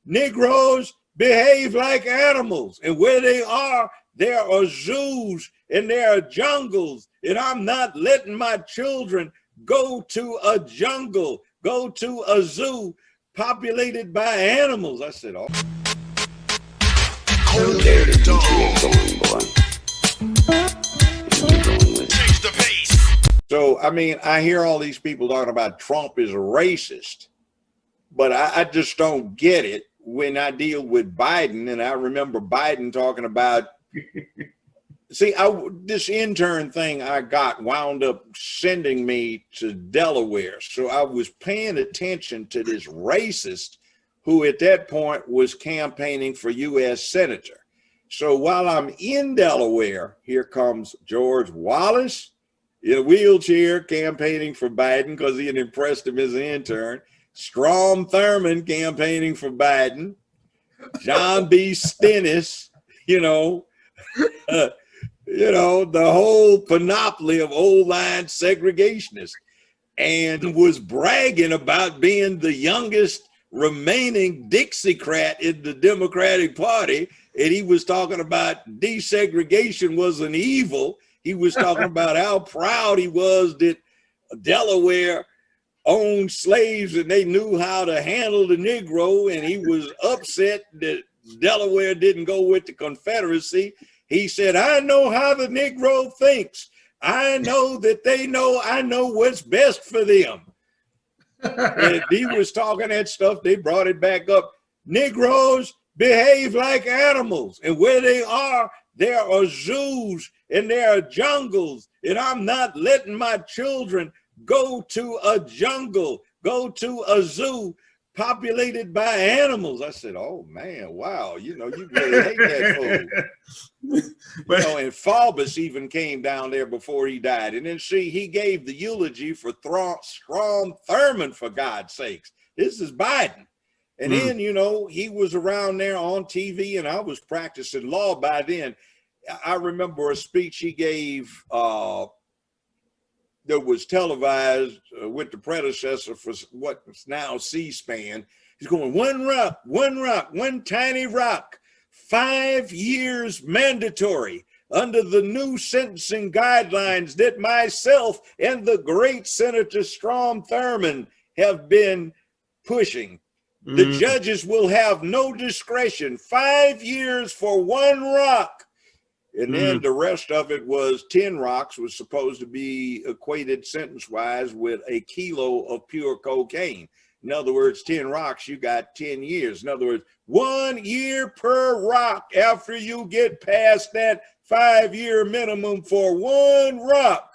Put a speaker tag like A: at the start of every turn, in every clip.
A: Negroes behave like animals, and where they are, there are zoos and there are jungles, and I'm not letting my children go to a jungle, go to a zoo populated by animals. I said, oh. So, I mean, I hear all these people talking about Trump is a racist, but I just don't get it when I deal with Biden. And I remember Biden talking about, see, this intern thing I got wound up sending me to Delaware. So I was paying attention to this racist who at that point was campaigning for U.S. Senator. So while I'm in Delaware, here comes George Wallace in a wheelchair campaigning for Biden because he had impressed him as an intern. Strom Thurmond campaigning for Biden. John B. Stennis, the whole panoply of old line segregationists, and was bragging about being the youngest remaining Dixiecrat in the Democratic Party. And he was talking about desegregation was an evil. He was talking about how proud he was that Delaware owned slaves and they knew how to handle the Negro. And he was upset that Delaware didn't go with the Confederacy. He said, I know how the Negro thinks. I know that they know I know what's best for them. And he was talking that stuff. They brought it back up. Negroes behave like animals, and where they are, there are zoos and there are jungles, and I'm not letting my children go to a jungle, go to a zoo populated by animals. I said, oh man, wow, you really hate that fool. And Faubus even came down there before he died. And then see, he gave the eulogy for Strom Thurmond, for God's sakes. This is Biden. And then, he was around there on TV, and I was practicing law by then. I remember a speech he gave that was televised with the predecessor for what's now C-SPAN. He's going, one rock, one tiny rock, 5 years mandatory under the new sentencing guidelines that myself and the great Senator Strom Thurmond have been pushing. The judges will have no discretion. 5 years for one rock. And then the rest of it was 10 rocks was supposed to be equated sentence-wise with a kilo of pure cocaine. In other words, 10 rocks, you got 10 years. In other words, 1 year per rock after you get past that 5-year minimum for one rock.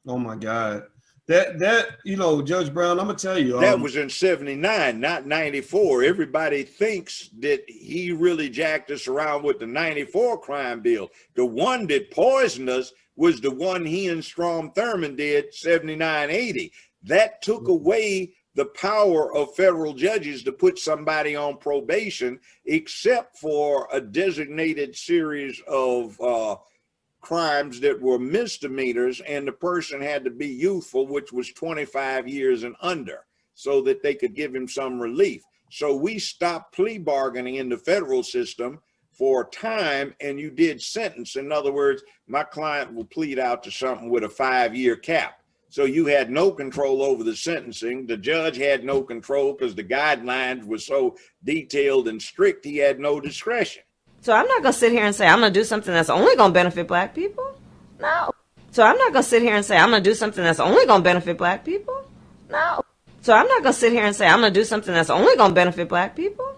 B: Oh my God. That Judge Brown, I'm gonna tell you,
A: that was in 79, not 94. Everybody thinks that he really jacked us around with the 94 crime bill. The one that poisoned us was the one he and Strom Thurmond did, 79-80. That took away the power of federal judges to put somebody on probation, except for a designated series of crimes that were misdemeanors, and the person had to be youthful, which was 25 years and under, so that they could give him some relief. So we stopped plea bargaining in the federal system for time, and you did sentence. In other words, my client will plead out to something with a 5-year cap. So you had no control over the sentencing. The judge had no control because the guidelines were so detailed and strict, he had no discretion.
C: So I'm not going to sit here and say I'm going to do something that's only going to benefit black people. No. So I'm not going to sit here and say I'm going to do something that's only going to benefit black people. No. So I'm not going to sit here and say I'm going to do something that's only going to benefit black people.